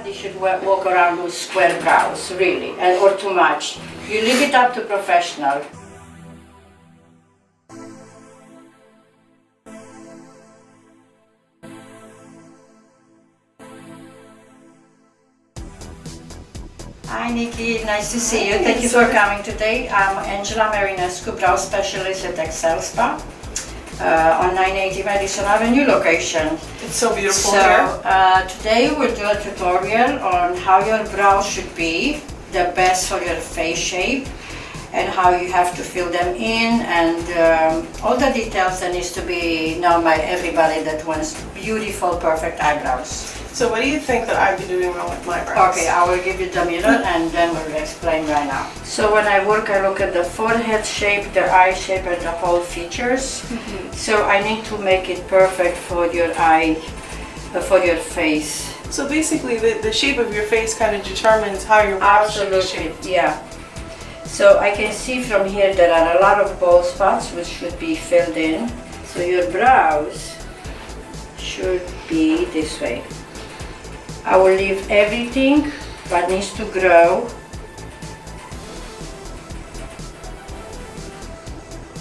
nobody should walk around with square brows, really, or too much. You leave it up to professional. Hi Nikki, nice to see you. Thank you for coming today. I'm Angela Marinescu, brow specialist at Excel Spa on 980 Madison Avenue location. It's so beautiful So here. today we'll do a tutorial on how your brows should be the best for your face shape and how you have to fill them in, and all the details that needs to be known by everybody that wants beautiful, perfect eyebrows. So what do you think that I'd be doing wrong with my brows? Okay, I will give you the mirror and then we'll explain right now. So when I work, I look at the forehead shape, the eye shape, and the whole features. So I need to make it perfect for your eye, for your face. So basically the shape of your face kind of determines how your brows should be shaped. Yeah. So I can see from here there are a lot of bald spots which should be filled in. So your brows should be this way. I will leave everything that needs to grow.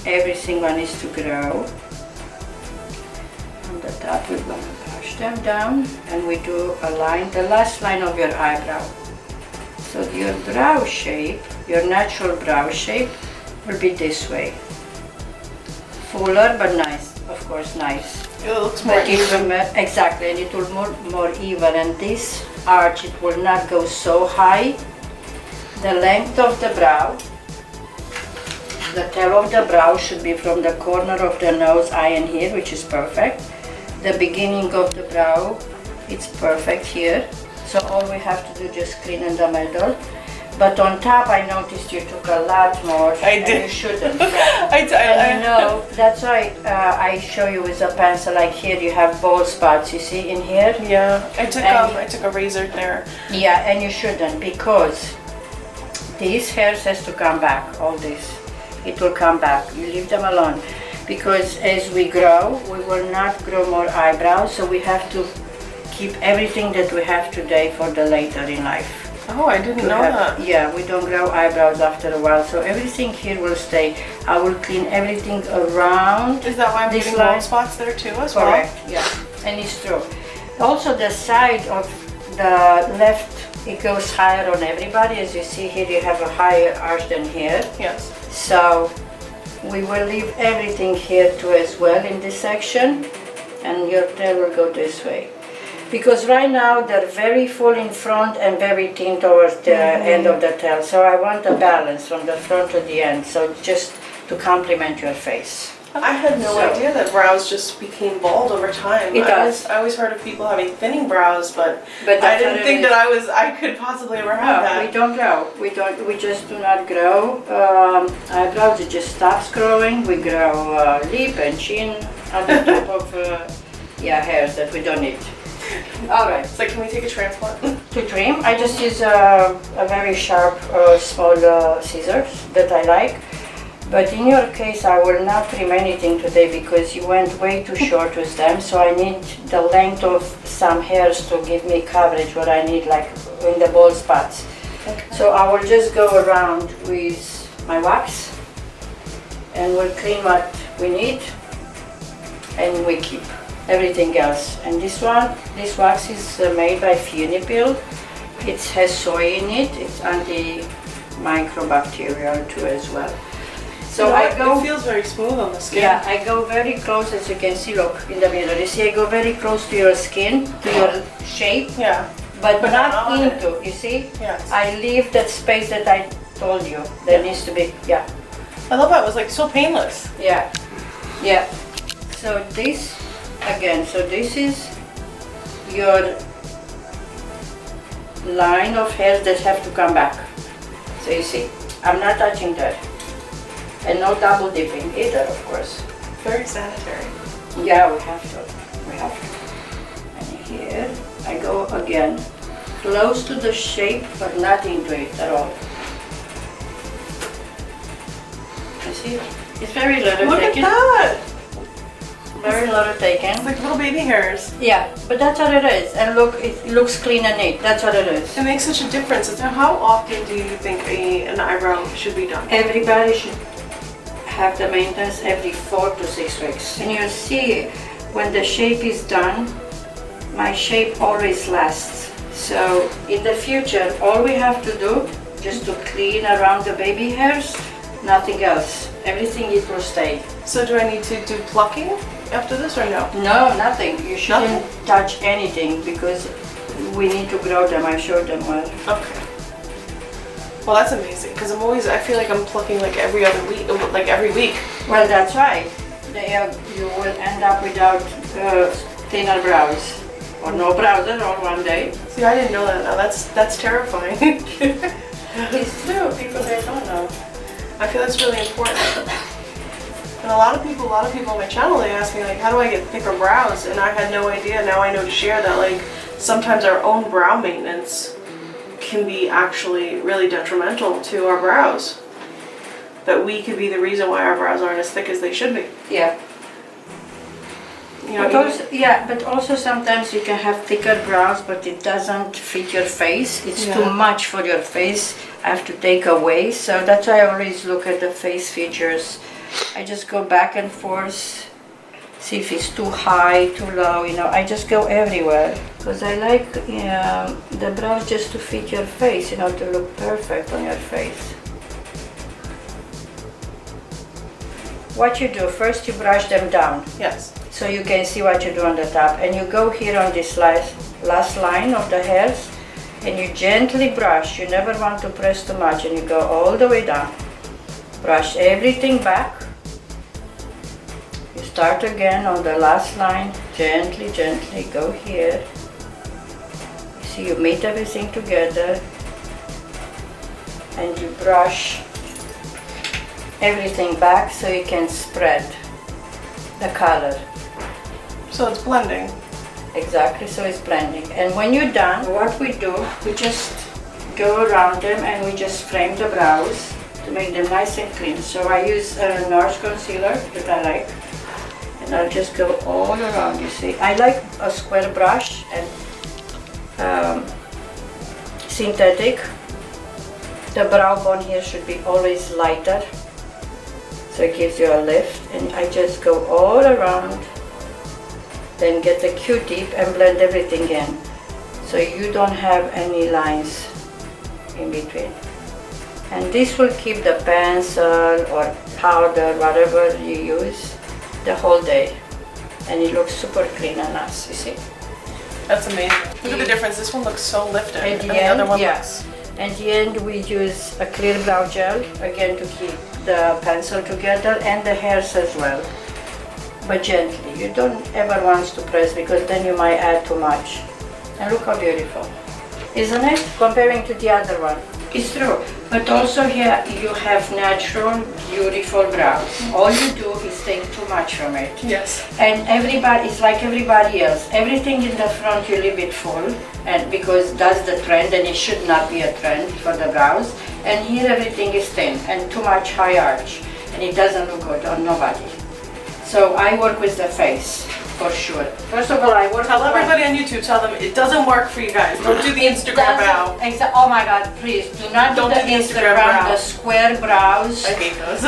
Every single needs to grow. On the top we're going to brush them down and we do a line, the last line of your eyebrow. So your brow shape, your natural brow shape will be this way. Fuller but nice, of course nice. It looks more even. Exactly, and it will more even, and this arch, it will not go so high. The length of the brow, the tail of the brow should be from the corner of the nose, eye, and here, which is perfect. The beginning of the brow, it's perfect here. So all we have to do just clean in the middle. But on top, I noticed you took a lot more. I did. And you shouldn't. Yeah. I know, that's why I show you with a pencil. Like here, you have bald spots. You see in here. Yeah, I took a razor there. Yeah, and you shouldn't, because these hairs has to come back. All this, it will come back. You leave them alone, because as we grow, we will not grow more eyebrows. So we have to keep everything that we have today for the later in life. Oh, I didn't know that. Yeah, we don't grow eyebrows after a while, so everything here will stay. I will clean everything around. Is that why I'm getting bald spots there too as well? Correct, yeah, and it's true. Also the side of the left, it goes higher on everybody. As you see here, you have a higher arch than here. Yes. So we will leave everything here too as well in this section, and your tail will go this way. Because right now they're very full in front and very thin towards the end of the tail. So I want a balance from the front to the end, so just to complement your face. I had no idea that brows just became bald over time. It does. I always heard of people having thinning brows, but that's I didn't think that I could possibly ever have that. We don't grow. We just do not grow. Eyebrows, it just stops growing. We grow lip and chin on the top of hairs that we don't need. All right. So can we take a transplant? To trim, I just use a very sharp, small scissors that I like. But in your case, I will not trim anything today because you went way too short with them. So I need the length of some hairs to give me coverage what I need, like in the bald spots. Okay. So I will just go around with my wax and we'll clean what we need and we keep everything else. And this wax is made by Funipil. It has soy in it. It's antimicrobacterial too as well. So it feels very smooth on the skin. Yeah, I go very close, as you can see. Look in the mirror. You see, I go very close to your skin, to your shape. Yeah. But not into. You see? Yes. I leave that space that I told you. There needs to be. Yeah. I love how it was like so painless. Yeah. Yeah. So this. Again, so this is your line of hairs that have to come back. So you see, I'm not touching that. And no double dipping either, of course. Very sanitary. Yeah, we have to. And here, I go again, close to the shape, but not into it at all. You see, it's very little. Look at that! very little taken. It's like little baby hairs. Yeah, but that's what it is. And look, it looks clean and neat. That's what it is. It makes such a difference. Now, how often do you think an eyebrow should be done? Everybody should have the maintenance every 4 to 6 weeks. And you'll see when the shape is done, my shape always lasts. So in the future, all we have to do just to clean around the baby hairs, nothing else. Everything it will stay. So do I need to do plucking after this or no? No, nothing. You shouldn't touch anything because we need to grow them. I showed them well. Okay. Well, that's amazing because I feel like I'm plucking like every other week, like every week. Well, that's right. You will end up without thinner brows or no brows at all one day. See, I didn't know that. Now that's terrifying. It's true. People, they don't know. I feel that's really important. And a lot of people on my channel, they ask me like, how do I get thicker brows? And I had no idea. Now I know to share that like sometimes our own brow maintenance can be actually really detrimental to our brows. That we could be the reason why our brows aren't as thick as they should be. Yeah. You know, but also sometimes you can have thicker brows, but it doesn't fit your face. It's too much for your face. I have to take away. So that's why I always look at the face features. I just go back and forth, see if it's too high, too low. You know, I just go everywhere because I like the brows just to fit your face. You know, to look perfect on your face. What you do first, you brush them down. Yes. So you can see what you do on the top, and you go here on this last line of the hairs, and you gently brush. You never want to press too much, and you go all the way down. Brush everything back. You start again on the last line, gently, gently go here. You see, you meet everything together, and you brush everything back so you can spread the color. So it's blending. Exactly, so it's blending. And when you're done, what we do, we just go around them and we just frame the brows to make them nice and clean. So I use a NARS concealer that I like, and I'll just go all around, you see. I like a square brush and synthetic. The brow bone here should be always lighter, so it gives you a lift. And I just go all around. Then get the Q-tip and blend everything in, so you don't have any lines in between. And this will keep the pencil or powder, whatever you use, the whole day. And it looks super clean and nice, you see. That's amazing. Look at the difference. This one looks so lifted. At and the the end, other one yes. At the end, we use a clear brow gel, again to keep the pencil together and the hairs as well. But gently. You don't ever want to press because then you might add too much. And look how beautiful. Isn't it? Comparing to the other one. It's true. But also here you have natural, beautiful brows. All you do is take too much from it. Yes. And everybody is like everybody else. Everything in the front you leave it full, and because that's the trend, and it should not be a trend for the brows. And here everything is thin and too much high arch, and it doesn't look good on nobody. So I work with the face, for sure. First of all, I work. Tell everybody on YouTube. Tell them it doesn't work for you guys. Don't do the Instagram brow. Oh my God! Please do not do the Instagram brow. The square brows. I hate those.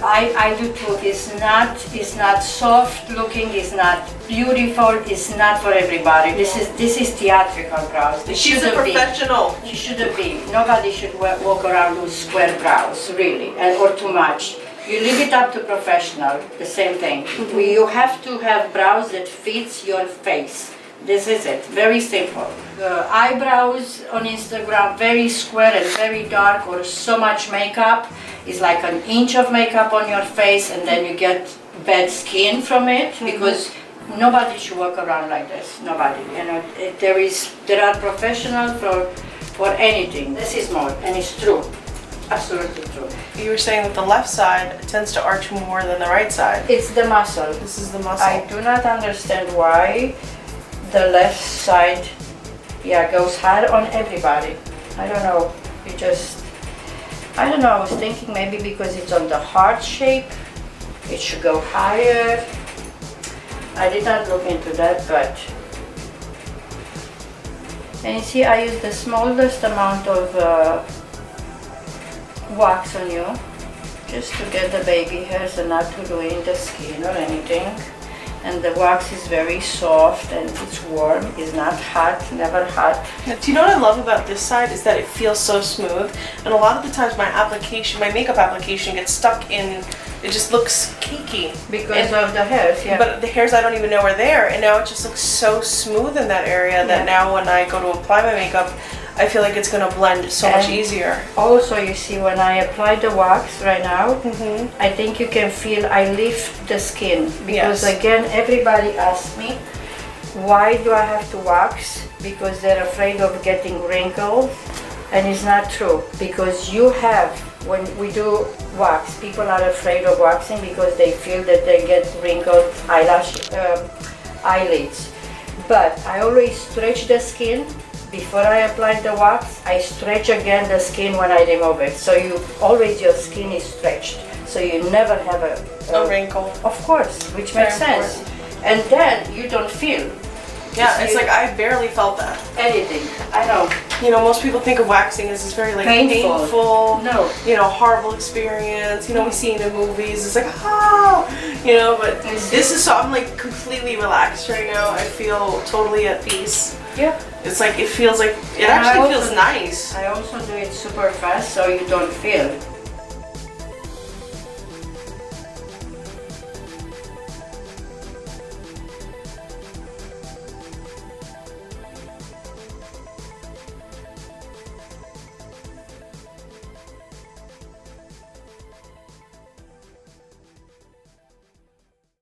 I do too. It's not soft looking. It's not beautiful. It's not for everybody. This is theatrical brows. She's a professional. She shouldn't be. Nobody should walk around with square brows, really, or too much. You leave it up to professional, the same thing. You have to have brows that fits your face. This is it, very simple. The eyebrows on Instagram, very square and very dark, or so much makeup, is like an inch of makeup on your face, and then you get bad skin from it, because nobody should walk around like this, nobody. You know, there are professionals for anything. This is more, and it's true. Absolutely true. You were saying that the left side tends to arch more than the right side. It's the muscle. This is the muscle. I do not understand why the left side, goes higher on everybody. I don't know. I don't know. I was thinking maybe because it's on the heart shape, it should go higher. I did not look into that, but. And you see, I use the smallest amount of wax on you, just to get the baby hairs and not to ruin the skin or anything. And the wax is very soft and it's warm, it's not hot, never hot. Now, do you know what I love about this side is that it feels so smooth, and a lot of the times my makeup application gets stuck in, it just looks cakey. Because of the hairs, yeah. But the hairs I don't even know are there, and now it just looks so smooth in that area that now when I go to apply my makeup, I feel like it's gonna blend so much easier. Also, you see, when I apply the wax right now, I think you can feel I lift the skin. Because again, everybody asks me, why do I have to wax? Because they're afraid of getting wrinkles. And it's not true. Because you have, when we do wax, people are afraid of waxing because they feel that they get wrinkled eyelids. But I always stretch the skin. Before I apply the wax, I stretch again the skin when I remove it. So your skin is stretched. So you never have a wrinkle. Of course, which makes sense. And then you don't feel. Yeah, it's like I barely felt that. Anything. I know. You know, most people think of waxing as this very like painful, no, horrible experience. You know, we see it in movies. It's like, but this is so, I'm like completely relaxed right now. I feel totally at peace. Yeah. It's like, it feels like, it actually feels nice. I also do it super fast so you don't feel.